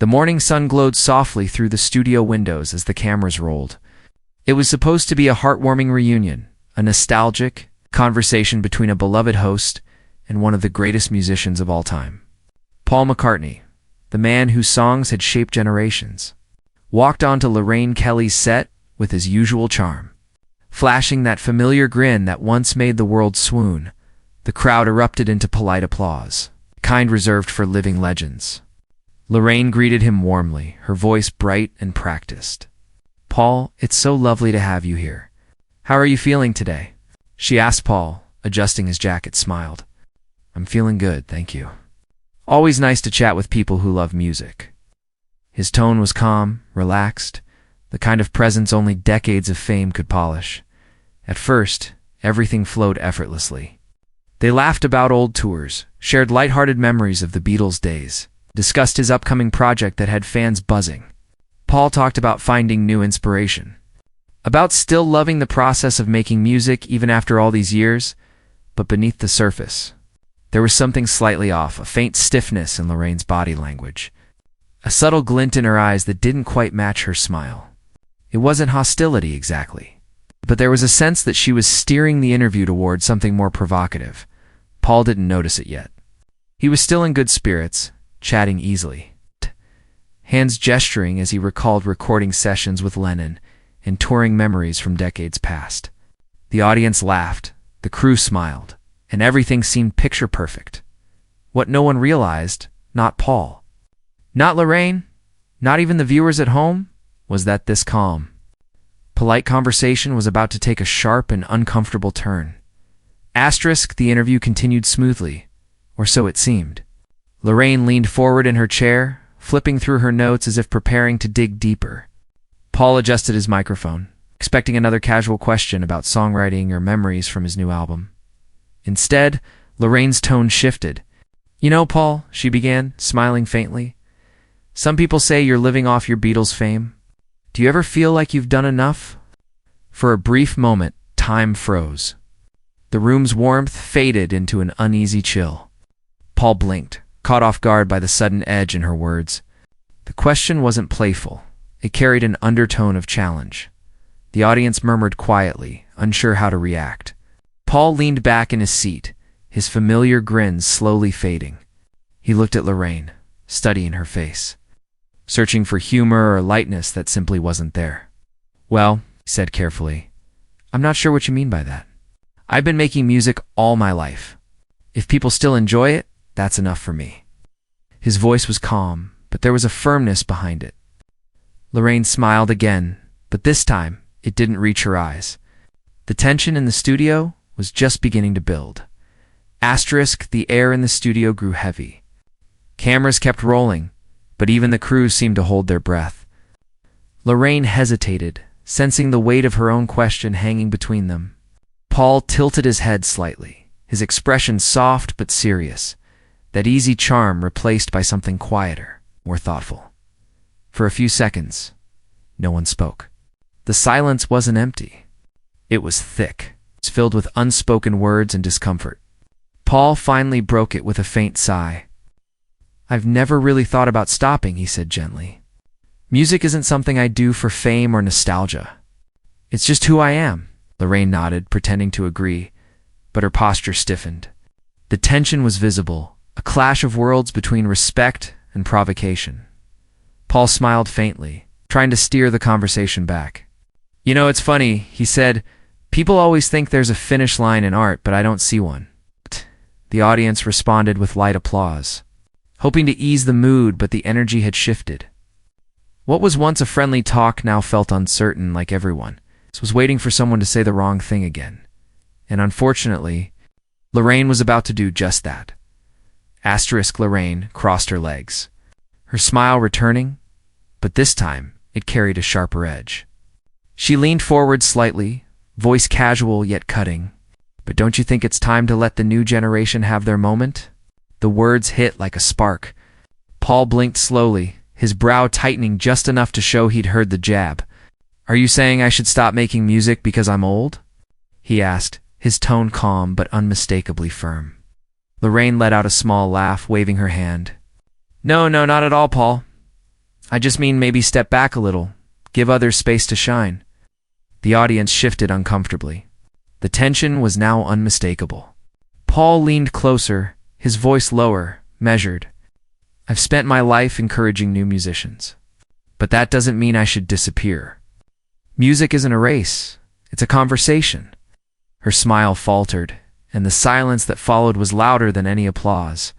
The morning sun glowed softly through the studio windows as the cameras rolled. It was supposed to be a heartwarming reunion, a nostalgic conversation between a beloved host and one of the greatest musicians of all time. Paul McCartney, the man whose songs had shaped generations, walked onto Lorraine Kelly's set with his usual charm. Flashing that familiar grin that once made the world swoon, the crowd erupted into polite applause, kind reserved for living legends. Lorraine greeted him warmly, her voice bright and practiced. "Paul, it's so lovely to have you here. How are you feeling today?" She asked. Paul, adjusting his jacket, smiled. "I'm feeling good, thank you. Always nice to chat with people who love music." His tone was calm, relaxed, the kind of presence only decades of fame could polish. At first, everything flowed effortlessly. They laughed about old tours, shared lighthearted memories of the Beatles' days, discussed his upcoming project that had fans buzzing. Paul talked about finding new inspiration, about still loving the process of making music even after all these years, but beneath the surface, there was something slightly off, a faint stiffness in Lorraine's body language, a subtle glint in her eyes that didn't quite match her smile. It wasn't hostility exactly, but there was a sense that she was steering the interview toward something more provocative. Paul didn't notice it yet. He was still in good spirits, chatting easily, hands gesturing as he recalled recording sessions with Lennon and touring memories from decades past. The audience laughed, the crew smiled, and everything seemed picture perfect. What no one realized, not Paul, not Lorraine, not even the viewers at home, was that this calm, polite conversation was about to take a sharp and uncomfortable turn. The interview continued smoothly, or so it seemed. Lorraine leaned forward in her chair, flipping through her notes as if preparing to dig deeper. Paul adjusted his microphone, expecting another casual question about songwriting or memories from his new album. Instead, Lorraine's tone shifted. "You know, Paul," she began, smiling faintly, "some people say you're living off your Beatles fame. Do you ever feel like you've done enough?" For a brief moment, time froze. The room's warmth faded into an uneasy chill. Paul blinked, caught off guard by the sudden edge in her words. The question wasn't playful. It carried an undertone of challenge. The audience murmured quietly, unsure how to react. Paul leaned back in his seat, his familiar grin slowly fading. He looked at Lorraine, studying her face, searching for humor or lightness that simply wasn't there. "Well," he said carefully, "I'm not sure what you mean by that. I've been making music all my life. If people still enjoy it, that's enough for me." His voice was calm, but there was a firmness behind it. Lorraine smiled again, but this time it didn't reach her eyes. The tension in the studio was just beginning to build. The air in the studio grew heavy. Cameras kept rolling, but even the crew seemed to hold their breath. Lorraine hesitated, sensing the weight of her own question hanging between them. Paul tilted his head slightly, his expression soft but serious, that easy charm replaced by something quieter, more thoughtful. For a few seconds, no one spoke. The silence wasn't empty. It was thick. It was filled with unspoken words and discomfort. Paul finally broke it with a faint sigh. "I've never really thought about stopping," he said gently. "Music isn't something I do for fame or nostalgia. It's just who I am." Lorraine nodded, pretending to agree, but her posture stiffened. The tension was visible, a clash of worlds between respect and provocation. Paul smiled faintly, trying to steer the conversation back. "You know, it's funny," he said. "People always think there's a finish line in art, but I don't see one." The audience responded with light applause, hoping to ease the mood, but the energy had shifted. What was once a friendly talk now felt uncertain, like everyone was waiting for someone to say the wrong thing again. And unfortunately, Lorraine was about to do just that. Lorraine crossed her legs, her smile returning, but this time it carried a sharper edge. She leaned forward slightly, voice casual yet cutting. "But don't you think it's time to let the new generation have their moment?" The words hit like a spark. Paul blinked slowly, his brow tightening just enough to show he'd heard the jab. "Are you saying I should stop making music because I'm old?" he asked, his tone calm but unmistakably firm. Lorraine let out a small laugh, waving her hand. No, not at all, Paul. I just mean maybe step back a little, give others space to shine. The audience shifted uncomfortably. The tension was now unmistakable. Paul leaned closer, his voice lower, measured. I've spent my life encouraging new musicians. But that doesn't mean I should disappear. Music isn't a race, it's a conversation. Her smile faltered, and the silence that followed was louder than any applause.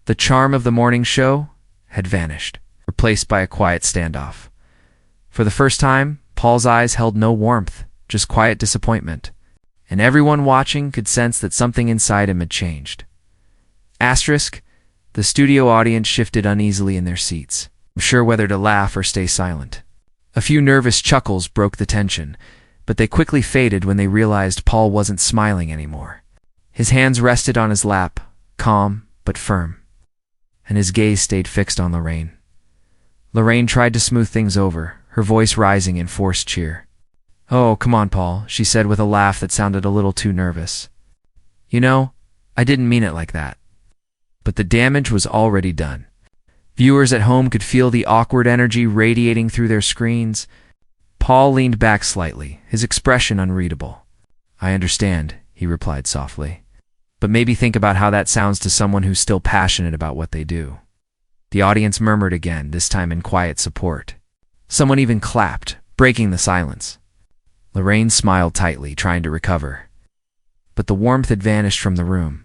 The charm of the morning show had vanished, replaced by a quiet standoff. For the first time, Paul's eyes held no warmth, just quiet disappointment, and everyone watching could sense that something inside him had changed. Asterisk, the studio audience shifted uneasily in their seats, unsure whether to laugh or stay silent. A few nervous chuckles broke the tension, but they quickly faded when they realized Paul wasn't smiling anymore. His hands rested on his lap, calm but firm, and his gaze stayed fixed on Lorraine. Lorraine tried to smooth things over, her voice rising in forced cheer. "Oh, come on, Paul," she said with a laugh that sounded a little too nervous. "You know, I didn't mean it like that." But the damage was already done. Viewers at home could feel the awkward energy radiating through their screens. Paul leaned back slightly, his expression unreadable. "I understand," he replied softly. "But maybe think about how that sounds to someone who's still passionate about what they do." The audience murmured again, this time in quiet support. Someone even clapped, breaking the silence. Lorraine smiled tightly, trying to recover. But the warmth had vanished from the room.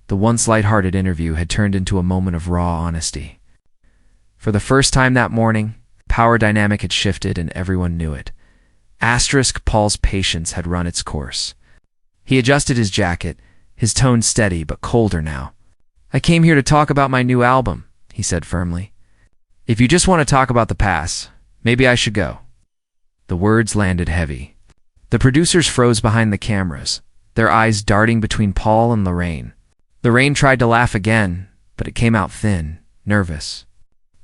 The once light-hearted interview had turned into a moment of raw honesty. For the first time that morning, power dynamic had shifted and everyone knew it. Asterisk, Paul's patience had run its course. He adjusted his jacket, his tone steady but colder now. "I came here to talk about my new album," he said firmly. "If you just want to talk about the past, maybe I should go." The words landed heavy. The producers froze behind the cameras, their eyes darting between Paul and Lorraine. Lorraine tried to laugh again, but it came out thin, nervous.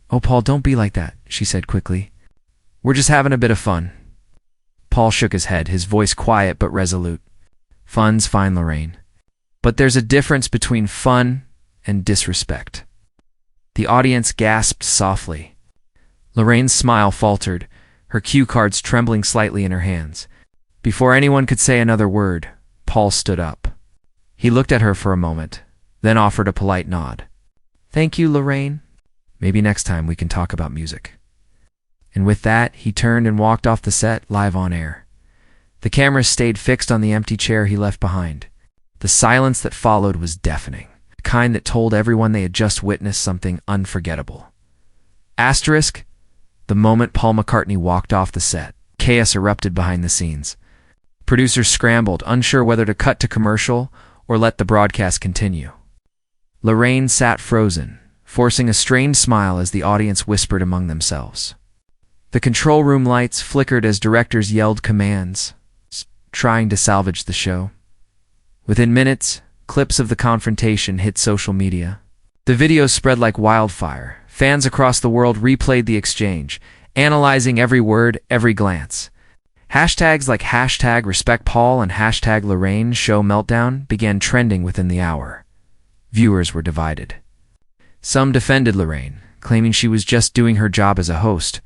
"Oh, Paul, don't be like that," she said quickly. "We're just having a bit of fun." Paul shook his head, his voice quiet but resolute. "Fun's fine, Lorraine. But there's a difference between fun and disrespect." The audience gasped softly. Lorraine's smile faltered, her cue cards trembling slightly in her hands. Before anyone could say another word, Paul stood up. He looked at her for a moment, then offered a polite nod. "Thank you, Lorraine. Maybe next time we can talk about music." And with that, he turned and walked off the set, live on air. The cameras stayed fixed on the empty chair he left behind. The silence that followed was deafening, the kind that told everyone they had just witnessed something unforgettable. Asterisk, the moment Paul McCartney walked off the set, chaos erupted behind the scenes. Producers scrambled, unsure whether to cut to commercial or let the broadcast continue. Lorraine sat frozen, forcing a strained smile as the audience whispered among themselves. The control room lights flickered as directors yelled commands, trying to salvage the show. Within minutes, clips of the confrontation hit social media. The videos spread like wildfire. Fans across the world replayed the exchange, analyzing every word, every glance. Hashtags like #RespectPaul and #LorraineShowMeltdown began trending within the hour. Viewers were divided. Some defended Lorraine, claiming she was just doing her job as a host.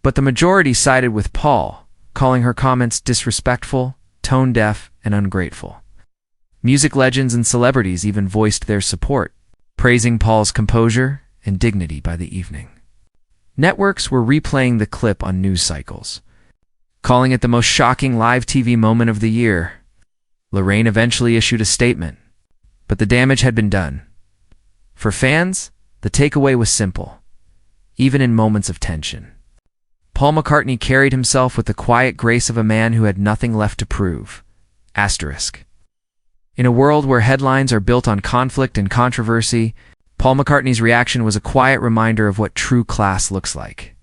But the majority sided with Paul, calling her comments disrespectful, tone-deaf, and ungrateful. Music legends and celebrities even voiced their support, praising Paul's composure and dignity by the evening. Networks were replaying the clip on news cycles, calling it the most shocking live TV moment of the year. Lorraine eventually issued a statement, but the damage had been done. For fans, the takeaway was simple, even in moments of tension. Paul McCartney carried himself with the quiet grace of a man who had nothing left to prove. Asterisk. In a world where headlines are built on conflict and controversy, Paul McCartney's reaction was a quiet reminder of what true class looks like.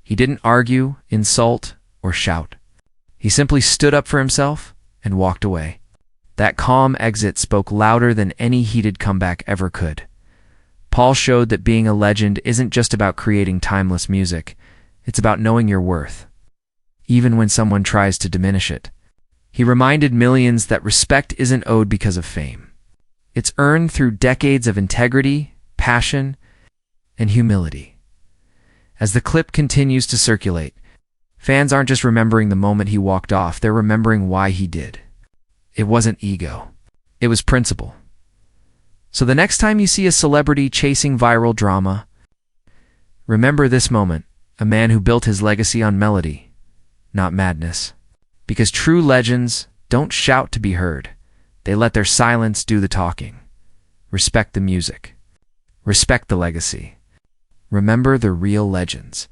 He didn't argue, insult, or shout. He simply stood up for himself and walked away. That calm exit spoke louder than any heated comeback ever could. Paul showed that being a legend isn't just about creating timeless music. It's about knowing your worth, even when someone tries to diminish it. He reminded millions that respect isn't owed because of fame. It's earned through decades of integrity, passion, and humility. As the clip continues to circulate, fans aren't just remembering the moment he walked off, they're remembering why he did. It wasn't ego. It was principle. So the next time you see a celebrity chasing viral drama, remember this moment, a man who built his legacy on melody, not madness. Because true legends don't shout to be heard. They let their silence do the talking. Respect the music. Respect the legacy. Remember the real legends.